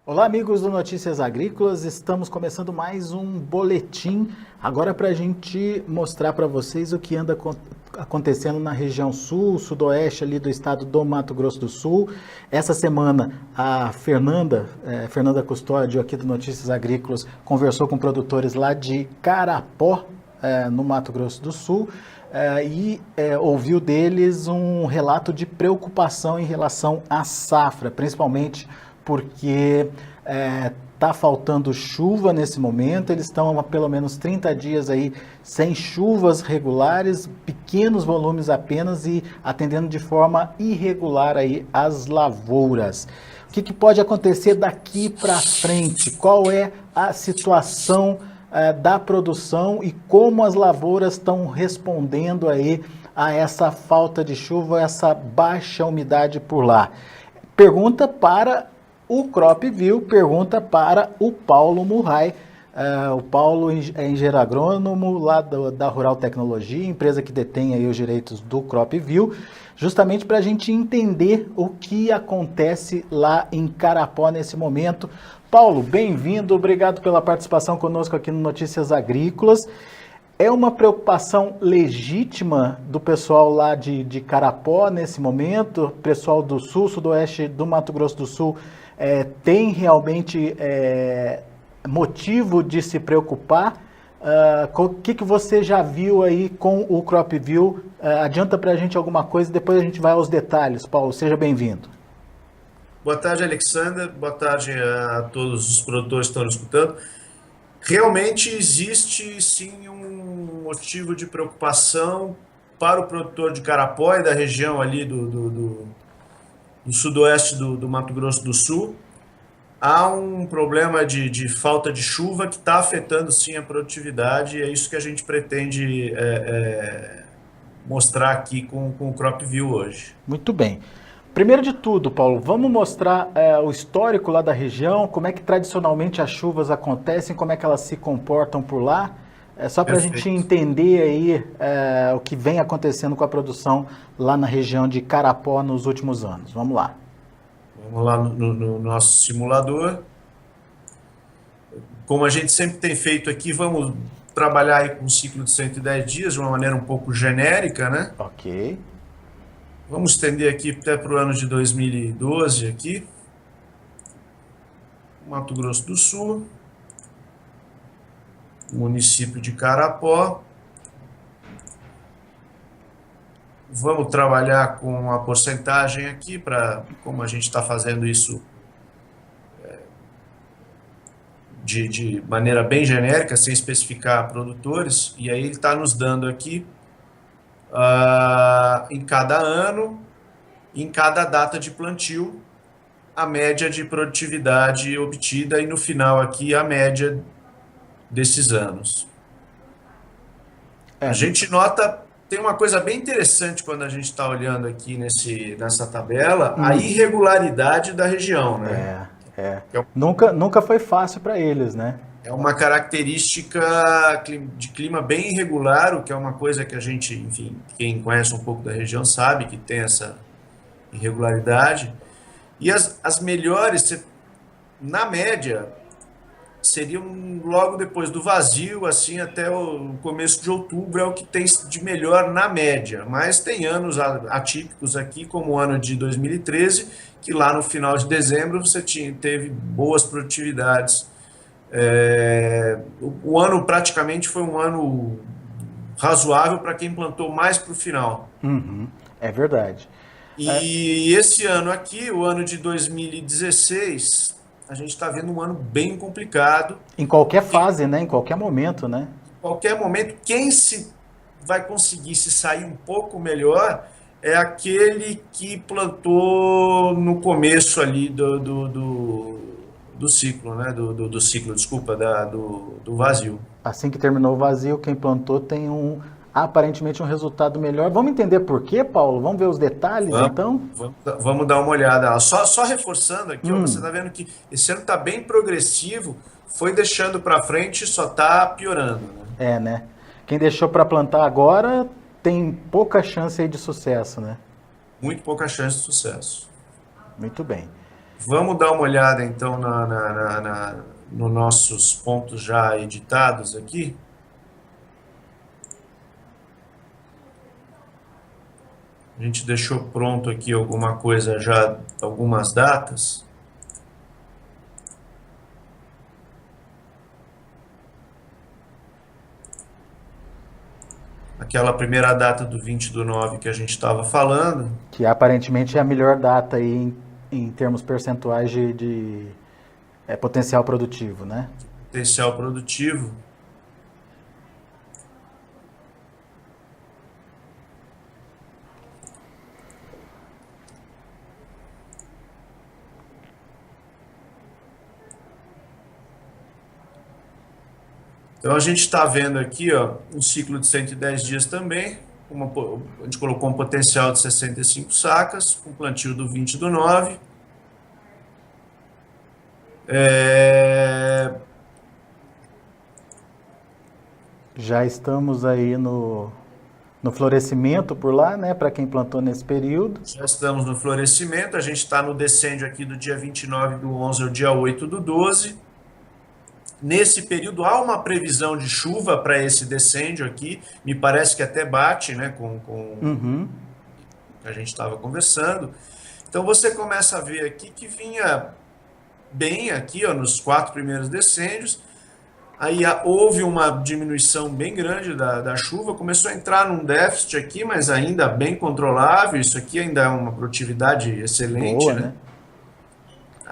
Olá, amigos do Notícias Agrícolas, estamos começando mais um boletim, agora para a gente mostrar para vocês o que anda acontecendo na região sul, sudoeste ali do estado do Mato Grosso do Sul. Essa semana a Fernanda Custódio aqui do Notícias Agrícolas conversou com produtores lá de Carapó, no Mato Grosso do Sul, e ouviu deles um relato de preocupação em relação à safra, principalmente porque está faltando chuva nesse momento. Eles estão há pelo menos 30 dias aí sem chuvas regulares, pequenos volumes apenas e atendendo de forma irregular aí as lavouras. O que pode acontecer daqui para frente? Qual é a situação da produção e como as lavouras estão respondendo aí a essa falta de chuva, essa baixa umidade por lá? Pergunta para o CropView, pergunta para o Paulo Murray. O Paulo é engenheiro agrônomo lá da Rural Tecnologia, empresa que detém aí os direitos do CropView, justamente para a gente entender o que acontece lá em Carapó nesse momento. Paulo, bem-vindo, obrigado pela participação conosco aqui no Notícias Agrícolas. É uma preocupação legítima do pessoal lá de Carapó nesse momento? O pessoal do sul, sudoeste do Mato Grosso do Sul tem realmente motivo de se preocupar? O que você já viu aí com o CropView? Adianta para a gente alguma coisa e depois a gente vai aos detalhes. Paulo, seja bem-vindo. Boa tarde, Alexander. Boa tarde a todos os produtores que estão nos escutando. Realmente existe sim um motivo de preocupação para o produtor de Carapó e da região ali do sudoeste do Mato Grosso do Sul. Há um problema de falta de chuva que está afetando sim a produtividade, e é isso que a gente pretende mostrar aqui com o CropView hoje. Muito bem. Primeiro de tudo, Paulo, vamos mostrar o histórico lá da região, como é que tradicionalmente as chuvas acontecem, como é que elas se comportam por lá, só para a gente entender aí o que vem acontecendo com a produção lá na região de Carapó nos últimos anos. Vamos lá. Vamos lá no nosso simulador. Como a gente sempre tem feito aqui, vamos trabalhar aí com um ciclo de 110 dias, de uma maneira um pouco genérica, né? Ok. Vamos estender aqui até para o ano de 2012 aqui. Mato Grosso do Sul. Município de Carapó. Vamos trabalhar com a porcentagem aqui, como a gente está fazendo isso de maneira bem genérica, sem especificar produtores, e aí ele está nos dando aqui em cada ano, em cada data de plantio, a média de produtividade obtida e no final aqui a média desses anos. A gente nota, tem uma coisa bem interessante quando a gente está olhando aqui nessa tabela, a irregularidade da região, né? Nunca foi fácil para eles, né? É uma característica de clima bem irregular, o que é uma coisa que a gente, enfim, quem conhece um pouco da região sabe que tem essa irregularidade. E as melhores, na média, seriam logo depois do vazio, assim, até o começo de outubro, é o que tem de melhor na média. Mas tem anos atípicos aqui, como o ano de 2013, que lá no final de dezembro você teve boas produtividades. O ano praticamente foi um ano razoável para quem plantou mais para o final. É verdade. E esse ano aqui, o ano de 2016, a gente está vendo um ano bem complicado. Em qualquer fase, né? Em qualquer momento, né? Em qualquer momento, quem vai conseguir se sair um pouco melhor é aquele que plantou no começo ali do ciclo, né? Do ciclo, desculpa, do vazio. Assim que terminou o vazio, quem plantou tem aparentemente um resultado melhor. Vamos entender por quê, Paulo? Vamos ver os detalhes, então? Vamos dar uma olhada. Só reforçando aqui, você está vendo que esse ano está bem progressivo, foi deixando para frente e só está piorando. Né? Quem deixou para plantar agora tem pouca chance aí de sucesso, né? Muito pouca chance de sucesso. Muito bem. Vamos dar uma olhada então nos nossos pontos já editados aqui. A gente deixou pronto aqui alguma coisa já, algumas datas. Aquela primeira data do 20/9 que a gente estava falando. Que aparentemente é a melhor data aí em termos percentuais de potencial produtivo, né? Potencial produtivo. Então a gente está vendo aqui, ó, um ciclo de 110 dias também. A gente colocou um potencial de 65 sacas, com plantio do 20/9. Já estamos aí no florescimento por lá, né? Para quem plantou nesse período. Já estamos no florescimento, a gente está no decêndio aqui do dia 29/11 ao dia 8/12. Nesse período há uma previsão de chuva para esse decêndio aqui, me parece que até bate, né, com o que a gente estava conversando. Então você começa a ver aqui que vinha bem aqui, ó, nos 4 primeiros decêndios. Aí houve uma diminuição bem grande da chuva, começou a entrar num déficit aqui, mas ainda bem controlável. Isso aqui ainda é uma produtividade excelente, Boa, né?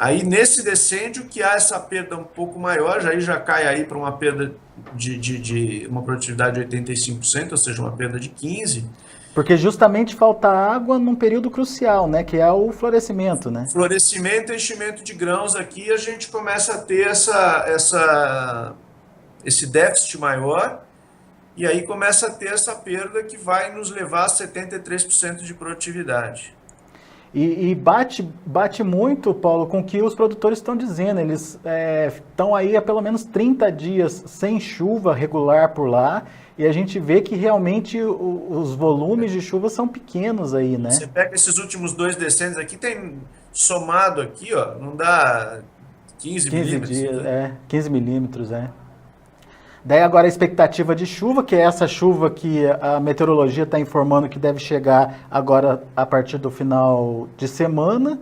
Aí nesse decêndio que há essa perda um pouco maior, já cai aí para uma perda de uma produtividade de 85%, ou seja, uma perda de 15%. Porque justamente falta água num período crucial, né? Que é o florescimento, né? Florescimento e enchimento de grãos aqui, a gente começa a ter esse déficit maior, e aí começa a ter essa perda que vai nos levar a 73% de produtividade. E bate muito, Paulo, com o que os produtores estão dizendo. Eles estão aí há pelo menos 30 dias sem chuva regular por lá, e a gente vê que realmente os volumes de chuva são pequenos aí, né? Você pega esses últimos 2 decênios aqui, tem somado aqui, ó, não dá 15 milímetros. Dias, 15 milímetros, Daí agora a expectativa de chuva, que é essa chuva que a meteorologia está informando que deve chegar agora a partir do final de semana,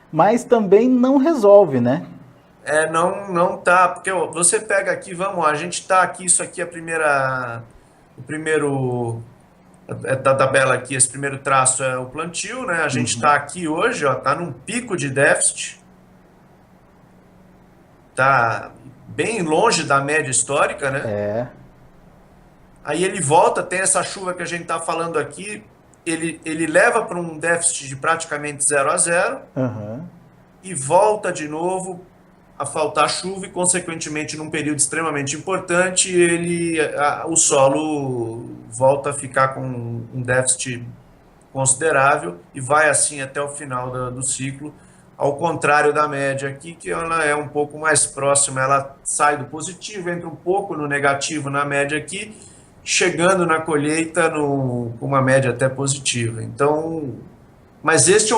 mas também não resolve, né? Não tá, porque você pega aqui, a gente tá aqui, isso aqui é da tabela aqui, esse primeiro traço é o plantio, né? A gente tá aqui hoje, ó, tá num pico de déficit, tá bem longe da média histórica, né? Aí ele volta, tem essa chuva que a gente está falando aqui, ele leva para um déficit de praticamente 0 a 0 e volta de novo a faltar chuva e, consequentemente, num período extremamente importante, o solo volta a ficar com um déficit considerável e vai assim até o final do ciclo. Ao contrário da média aqui, que ela é um pouco mais próxima, ela sai do positivo, entra um pouco no negativo na média aqui, chegando na colheita com uma média até positiva. Então, mas este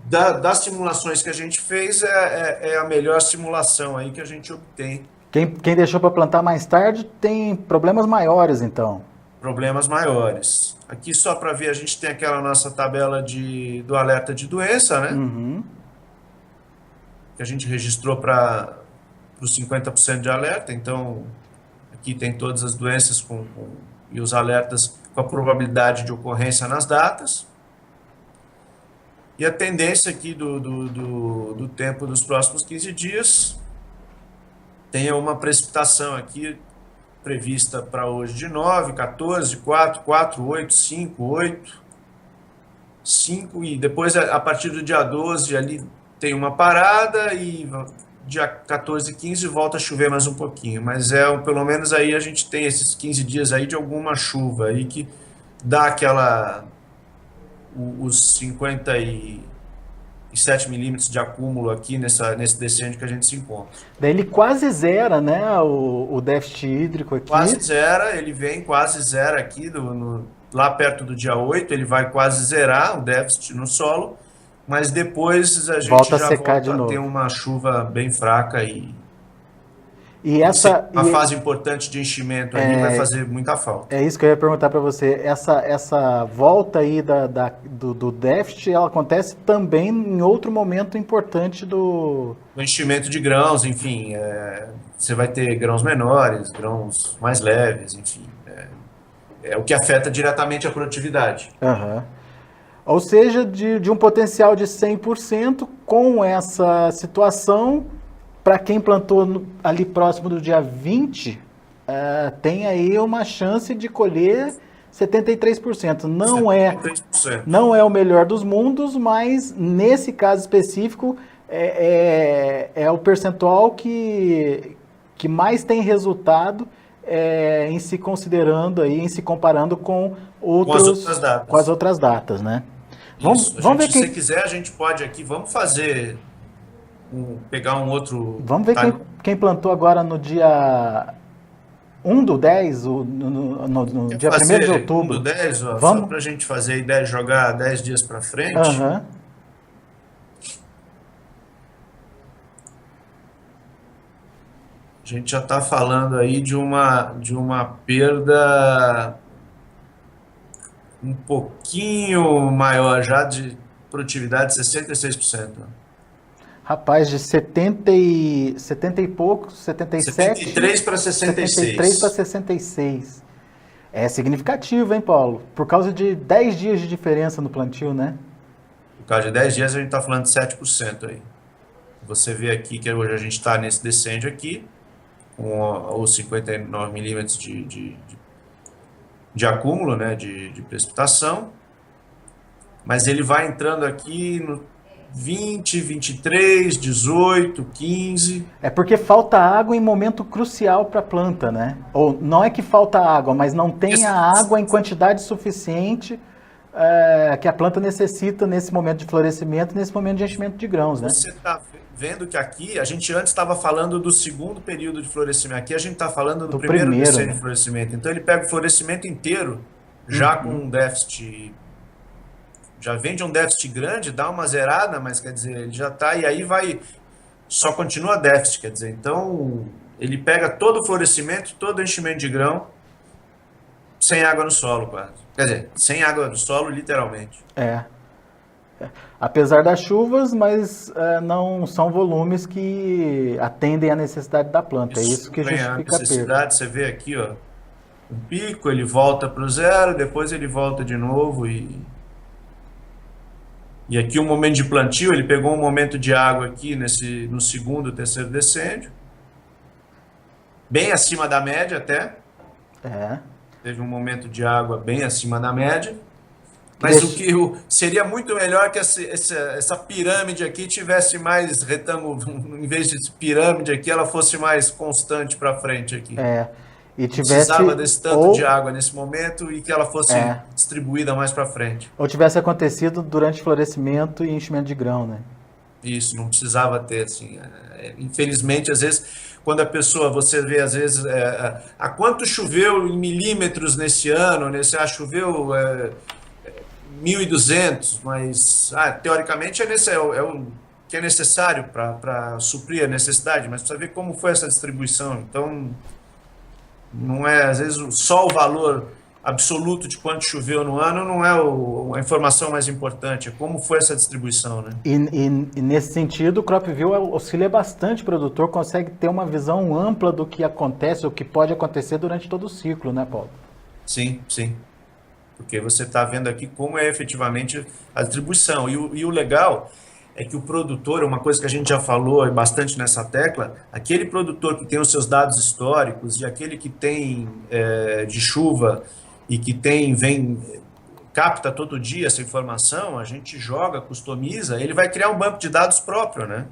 das simulações que a gente fez é a melhor simulação aí que a gente obtém. Quem deixou para plantar mais tarde tem problemas maiores, então. Problemas maiores. Aqui só para ver, a gente tem aquela nossa tabela do alerta de doença, né? Que a gente registrou para os 50% de alerta, então aqui tem todas as doenças e os alertas com a probabilidade de ocorrência nas datas. E a tendência aqui do tempo dos próximos 15 dias tem uma precipitação aqui prevista para hoje de 9, 14, 4, 4, 8, 5, 8, 5, e depois a partir do dia 12 ali tem uma parada e dia 14 e 15 volta a chover mais um pouquinho, mas pelo menos aí a gente tem esses 15 dias aí de alguma chuva aí que dá os 57 milímetros de acúmulo aqui nesse decêndio que a gente se encontra. Daí ele quase zera, né, o déficit hídrico aqui. Quase zera, ele vem quase zero aqui lá perto do dia 8 ele vai quase zerar o déficit no solo, mas depois a gente Volta a já secar de volta a ter novo. uma chuva bem fraca e E sem essa, uma e fase importante de enchimento ali vai fazer muita falta. é isso que eu ia perguntar para você. Essa volta aí do déficit, ela acontece também em outro momento importante do. O enchimento de grãos, enfim, você vai ter grãos menores, grãos mais leves, enfim, é o que afeta diretamente a produtividade. Aham. Ou seja, de um potencial de 100% com essa situação, para quem plantou ali próximo do dia 20, tem aí uma chance de colher 73%. 73%. Não é o melhor dos mundos, mas nesse caso específico é o percentual que mais tem resultado em se considerando aí, em se comparando com Com as outras com as datas. outras datas, né? Isso. Vamos ver Se você quem, quiser, a gente pode aqui, vamos fazer, pegar um outro vamos ver time. quem plantou agora no dia 1/10, no Quer dia 1º de fazer 1 do outubro. 10, ó, só Vamos? para a gente fazer a ideia de jogar 10 dias para frente. Aham. A gente já está falando aí de uma perda um pouquinho maior já de produtividade, 66%. Rapaz, de 70 e poucos, 77, 73 para 73 para 66. 66. É significativo, hein, Paulo? Por causa de 10 dias de diferença no plantio, né? Por causa de 10 dias, a gente está falando de 7% aí. Você vê aqui que hoje a gente está nesse descende aqui, com os 59 milímetros de acúmulo, né, de precipitação, mas ele vai entrando aqui no 20, 23, 18, 15. É porque falta água em momento crucial para a planta, né? Ou não é que falta água, mas não tem a água em quantidade suficiente que a planta necessita nesse momento de florescimento, nesse momento de enchimento de grãos, né? Você está vendo que aqui, a gente antes estava falando do segundo período de florescimento, aqui a gente está falando do primeiro decênio né? de florescimento. Então ele pega o florescimento inteiro, já com um déficit, já vem de um déficit grande, dá uma zerada, mas quer dizer, ele já está, e aí vai, só continua déficit, quer dizer, então ele pega todo o florescimento, todo o enchimento de grão, sem água no solo quase. Quer dizer, sem água no solo, literalmente. Apesar das chuvas, mas não são volumes que atendem à necessidade da planta. É isso que vem a justifica a perda. necessidade, você vê aqui, ó, um pico, ele volta para o zero, depois ele volta de novo e aqui um momento de plantio, ele pegou um momento de água aqui no segundo, terceiro decêndio, bem acima da média até. Teve um momento de água bem acima da média. Mas seria muito melhor que essa pirâmide aqui tivesse mais retângulo, em vez de pirâmide aqui, ela fosse mais constante para frente aqui. E precisava desse tanto de água nesse momento e que ela fosse distribuída mais para frente. Ou tivesse acontecido durante florescimento e enchimento de grão, né? Isso, não precisava ter, assim. Infelizmente, às vezes, quando a pessoa, você vê, às vezes, a quanto choveu em milímetros nesse ano, choveu 1.200, mas, teoricamente, é o que é necessário para suprir a necessidade, mas precisa ver como foi essa distribuição. Então, não é, às vezes, só o valor absoluto de quanto choveu no ano não é a informação mais importante, é como foi essa distribuição, né? E nesse sentido, o CropView auxilia bastante o produtor, consegue ter uma visão ampla do que acontece, o que pode acontecer durante todo o ciclo, né, Paulo? Sim, sim. Porque você está vendo aqui como é efetivamente a distribuição. E o legal é que o produtor, uma coisa que a gente já falou bastante nessa tecla, aquele produtor que tem os seus dados históricos e aquele que tem de chuva e que capta todo dia essa informação, a gente joga, customiza, ele vai criar um banco de dados próprio, né?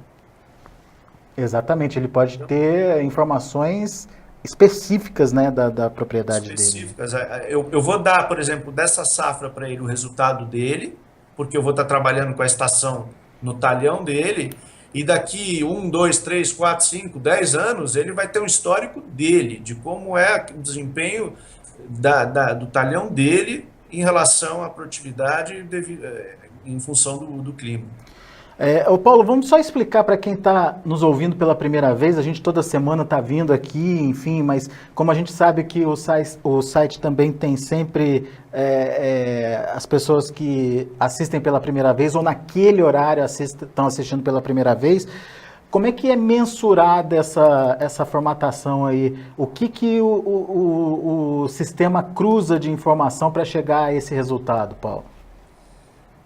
Exatamente, ele pode ter informações específicas, né, da propriedade específicas. dele. Eu vou dar, por exemplo, dessa safra para ele o resultado dele, porque eu vou estar trabalhando com a estação no talhão dele, e daqui 1, 2, 3, 4, 5, 10 anos, ele vai ter um histórico dele, de como é o desempenho do talhão dele em relação à produtividade em função do clima. Ô Paulo, vamos só explicar para quem está nos ouvindo pela primeira vez. A gente toda semana está vindo aqui, enfim, mas como a gente sabe que o site também tem sempre as pessoas que assistem pela primeira vez ou naquele horário estão assistindo pela primeira vez. Como é que é mensurada essa formatação aí? O que o sistema cruza de informação para chegar a esse resultado, Paulo?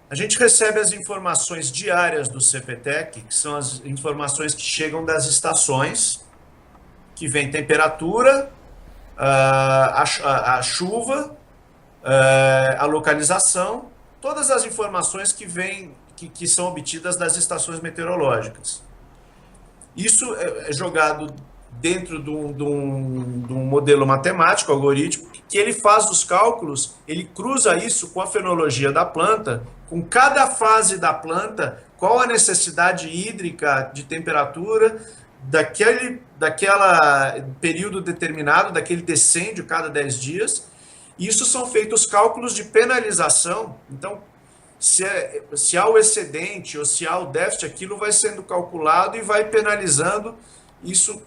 A gente recebe as informações diárias do CPTEC, que são as informações que chegam das estações, que vem temperatura, a chuva, a localização, todas as informações que são obtidas das estações meteorológicas. Isso é jogado dentro de um modelo matemático, algorítmico, que ele faz os cálculos, ele cruza isso com a fenologia da planta, com cada fase da planta, qual a necessidade hídrica de temperatura daquela período determinado, daquele decêndio cada 10 dias. Isso são feitos cálculos de penalização. Então, se há o excedente ou se há o déficit, aquilo vai sendo calculado e vai penalizando isso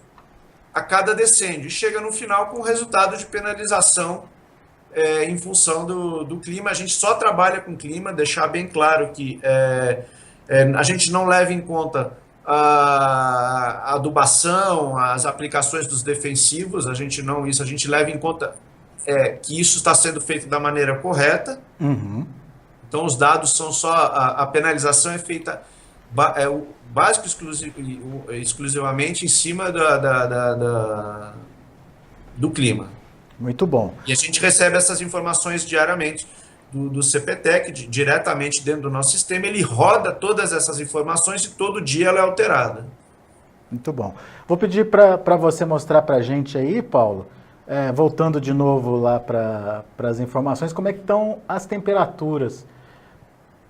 a cada decêndio. E chega no final com o resultado de penalização em função do clima. A gente só trabalha com clima, deixar bem claro que a gente não leva em conta a adubação, as aplicações dos defensivos, a gente leva em conta que isso está sendo feito da maneira correta. Uhum. Então os dados são só, a penalização é feita básico exclusivamente em cima do clima. Muito bom. E a gente recebe essas informações diariamente do CPTEC, diretamente dentro do nosso sistema. Ele roda todas essas informações e todo dia ela é alterada. Muito bom. Vou pedir para você mostrar para a gente aí, Paulo, voltando de novo lá para as informações, como é que estão as temperaturas.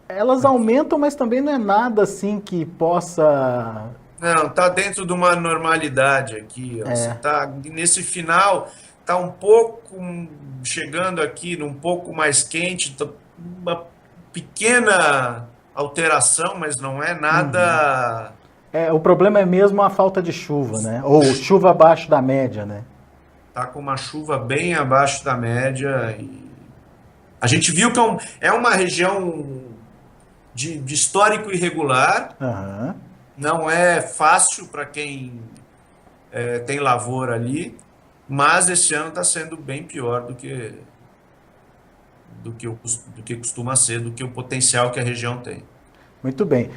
Elas aumentam, mas também não é nada assim que possa... Não, está dentro de uma normalidade aqui. Ó. Tá, nesse final, está um pouco chegando aqui, um pouco mais quente, uma pequena alteração, mas não é nada... o problema é mesmo a falta de chuva, né? Ou chuva abaixo da média, né? Está com uma chuva bem abaixo da média. E a gente viu que é uma região de histórico irregular. Uhum. Não é fácil para quem tem lavoura ali, mas esse ano está sendo bem pior do que costuma ser, do que o potencial que a região tem. Muito bem.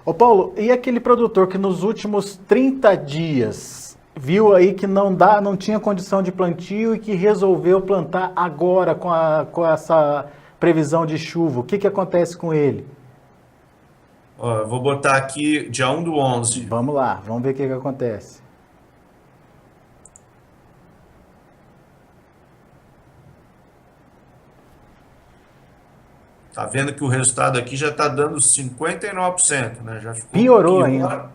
Ô Paulo, e aquele produtor que nos últimos 30 dias viu aí que não tinha condição de plantio e que resolveu plantar agora com essa previsão de chuva, o que acontece com ele? Ó, vou botar aqui dia 1/11. Vamos lá, vamos ver o que acontece. Tá vendo que o resultado aqui já está dando 59%, né? Já ficou Piorou ainda.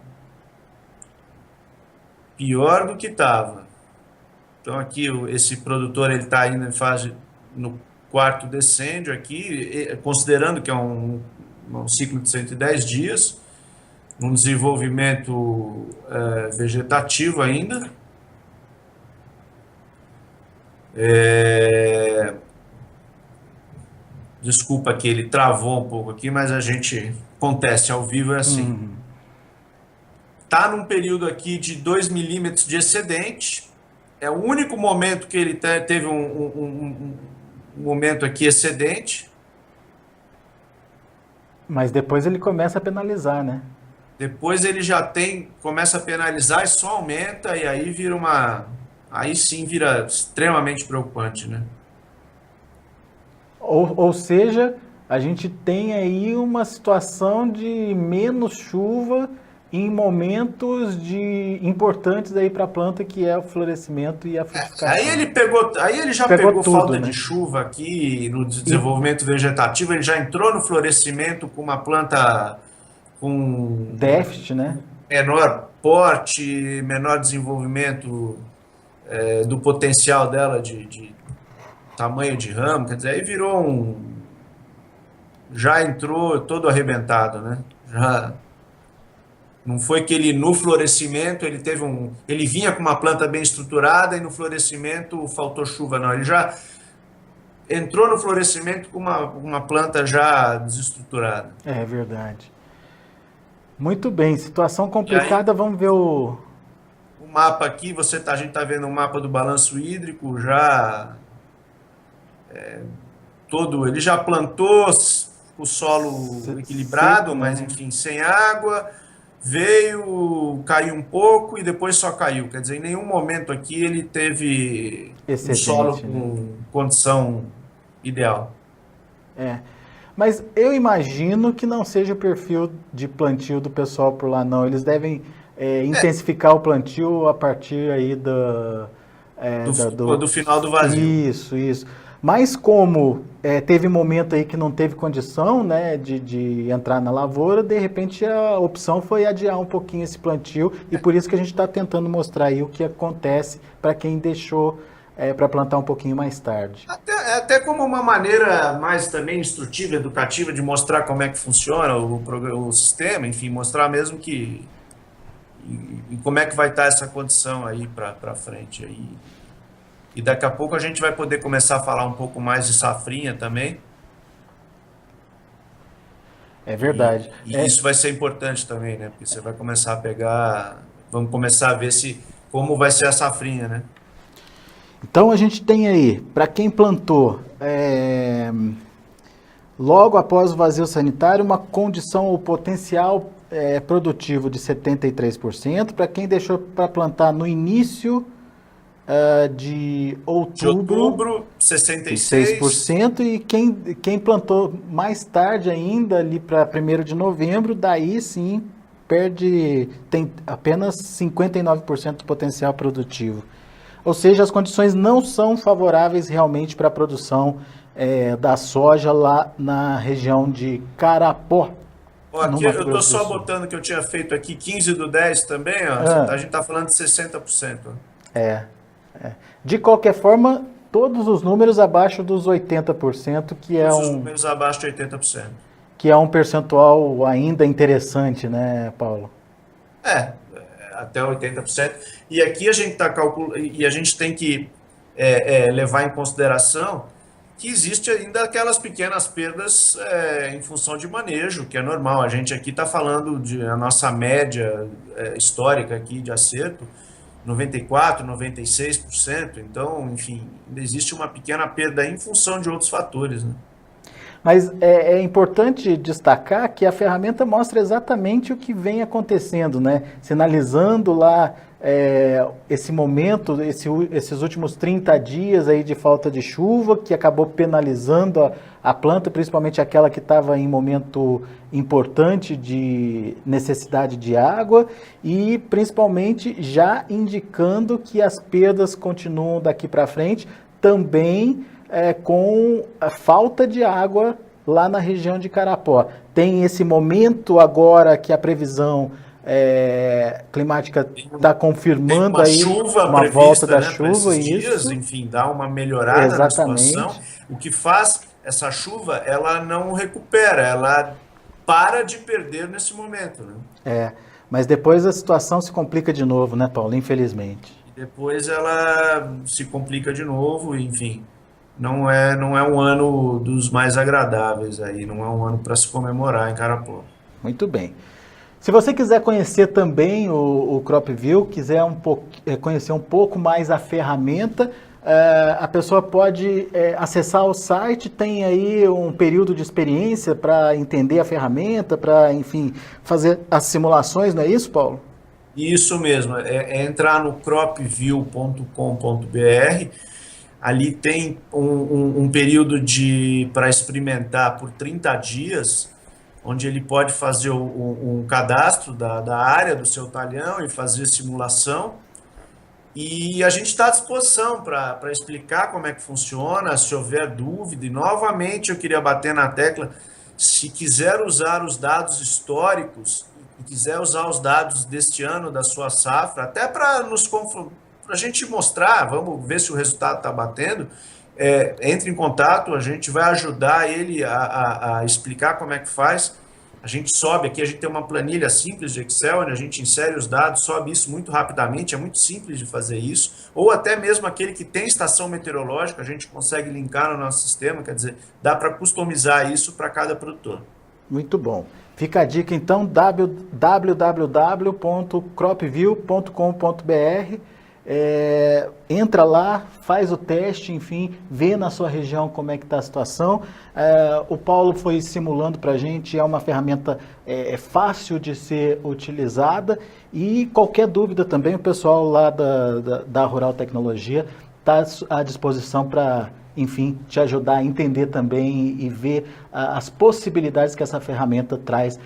Pior do que estava. Então aqui esse produtor ele está ainda no quarto decêndio aqui, considerando que é um ciclo de 110 dias, um desenvolvimento vegetativo ainda. Desculpa que ele travou um pouco aqui, mas acontece ao vivo, é assim. Está num período aqui de 2 milímetros de excedente, é o único momento que ele teve um momento aqui excedente. Mas depois ele começa a penalizar, né? Depois ele começa a penalizar e só aumenta, e aí aí sim vira extremamente preocupante, né? Ou seja, a gente tem aí uma situação de menos chuva em momentos importantes aí para a planta, que é o florescimento e a frutificação. Aí ele já pegou tudo, falta, né? de chuva aqui no desenvolvimento vegetativo, ele já entrou no florescimento com uma planta com déficit, né? Menor porte, menor desenvolvimento do potencial dela tamanho de ramo, quer dizer, aí virou já entrou todo arrebentado, né? Já não foi que ele no florescimento ele vinha com uma planta bem estruturada e no florescimento faltou chuva, não. Ele já entrou no florescimento com uma planta já desestruturada. É verdade. Muito bem, situação E aí complicada, vamos ver o... o mapa aqui, a gente está vendo o mapa do balanço hídrico já todo, ele já plantou o solo equilibrado, seco, mas né? enfim, sem água, veio, caiu um pouco e depois só caiu. Quer dizer, em nenhum momento aqui ele teve um solo Excedente, né? com condição ideal. É. Mas eu imagino que não seja o perfil de plantio do pessoal por lá, não. Eles devem intensificar o plantio a partir aí Do final do vazio. Isso. Mas como teve momento aí que não teve condição, né, de entrar na lavoura, de repente a opção foi adiar um pouquinho esse plantio e por isso que a gente está tentando mostrar aí o que acontece para quem deixou para plantar um pouquinho mais tarde. Até como uma maneira mais também instrutiva, educativa, de mostrar como é que funciona o sistema, enfim, mostrar mesmo que e como é que vai estar essa condição aí para frente. Aí. E daqui a pouco a gente vai poder começar a falar um pouco mais de safrinha também. É E, verdade. e isso vai ser importante também, né? Porque você vai começar a pegar, vamos começar a ver como vai ser a safrinha, né? Então a gente tem aí, para quem plantou, logo após o vazio sanitário, uma condição ou potencial produtivo de 73%. Para quem deixou para plantar no início de De outubro, outubro, 66. 6%. E quem plantou mais tarde ainda, ali para 1º de novembro, daí sim tem apenas 59% do potencial produtivo. Ou seja, as condições não são favoráveis realmente para a produção da soja lá na região de Carapó, Ó, no aqui Mato eu estou Grosso do só Sul. botando que eu tinha feito aqui 15/10 também, ó. A Ah, gente está falando de 60%. Ó. é. De qualquer forma, todos os números abaixo dos 80%, Todos os números abaixo de 80%. que é um percentual ainda interessante, né, Paulo? É, até 80%. E aqui a gente está calculando, e a gente tem que levar em consideração que existe ainda aquelas pequenas perdas em função de manejo, que é normal. A gente aqui está falando de a nossa média histórica aqui de acerto, 94%, 96%. Então, enfim, ainda existe uma pequena perda em função de outros fatores, né? Mas é importante destacar que a ferramenta mostra exatamente o que vem acontecendo, né? Sinalizando lá esse momento, esses últimos 30 dias aí de falta de chuva, que acabou penalizando a planta, principalmente aquela que estava em momento importante de necessidade de água, e principalmente já indicando que as perdas continuam daqui para frente, também com a falta de água lá na região de Carapó. Tem esse momento agora que a previsão climática está Tem confirmando uma aí chuva uma volta prevista, da né, para chuva, esses e dias, isso, enfim, dá uma melhorada na situação. exatamente. O que faz essa chuva, ela não recupera, ela para de perder nesse momento, né? Mas depois a situação se complica de novo, né, Paulo? Infelizmente. E depois ela se complica de novo, enfim. Não é um ano dos mais agradáveis aí, não é um ano para se comemorar em Carapó. Muito bem. Se você quiser conhecer também o CropView, quiser conhecer um pouco mais a ferramenta, a pessoa pode acessar o site, tem aí um período de experiência para entender a ferramenta, para, enfim, fazer as simulações, não é isso, Paulo? Isso mesmo, é entrar no cropview.com.br. Ali tem um período para experimentar por 30 dias, onde ele pode fazer um cadastro da área do seu talhão e fazer simulação. E a gente está à disposição para explicar como é que funciona, se houver dúvida. E novamente eu queria bater na tecla, se quiser usar os dados históricos e quiser usar os dados deste ano da sua safra, até para a gente mostrar, vamos ver se o resultado está batendo. entre em contato, a gente vai ajudar ele a explicar como é que faz. A gente sobe aqui, a gente tem uma planilha simples de Excel, onde a gente insere os dados, sobe isso muito rapidamente, é muito simples de fazer isso. Ou até mesmo aquele que tem estação meteorológica, a gente consegue linkar no nosso sistema, quer dizer, dá para customizar isso para cada produtor. Muito bom. Fica a dica então, www.cropview.com.br. Entra lá, faz o teste, enfim, vê na sua região como é que está a situação. O Paulo foi simulando para a gente, é uma ferramenta fácil de ser utilizada e qualquer dúvida também, o pessoal lá da Rural Tecnologia está à disposição para, enfim, te ajudar a entender também e ver as possibilidades que essa ferramenta traz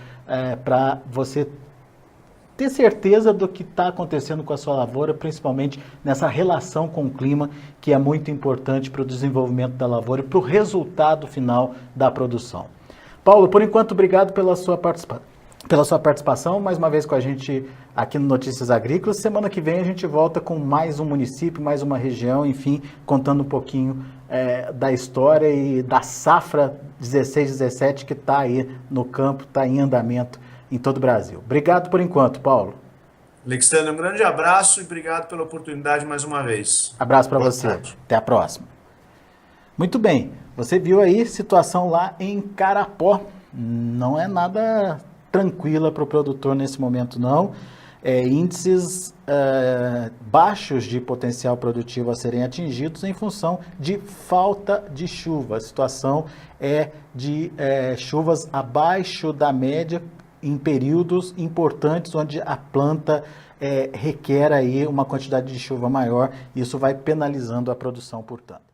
para você ter certeza do que está acontecendo com a sua lavoura, principalmente nessa relação com o clima, que é muito importante para o desenvolvimento da lavoura e para o resultado final da produção. Paulo, por enquanto, obrigado pela sua participação, mais uma vez com a gente aqui no Notícias Agrícolas. Semana que vem a gente volta com mais um município, mais uma região, enfim, contando um pouquinho da história e da safra 16-17 que está aí no campo, está em andamento em todo o Brasil. Obrigado por enquanto, Paulo. Alexandre, um grande abraço e obrigado pela oportunidade mais uma vez. Abraço para você. Até a próxima. Muito bem, você viu aí situação lá em Carapó. Não é nada tranquila para o produtor nesse momento, não. Índices baixos de potencial produtivo a serem atingidos em função de falta de chuva. A situação é de chuvas abaixo da média em períodos importantes onde a planta requer aí uma quantidade de chuva maior. Isso vai penalizando a produção, portanto.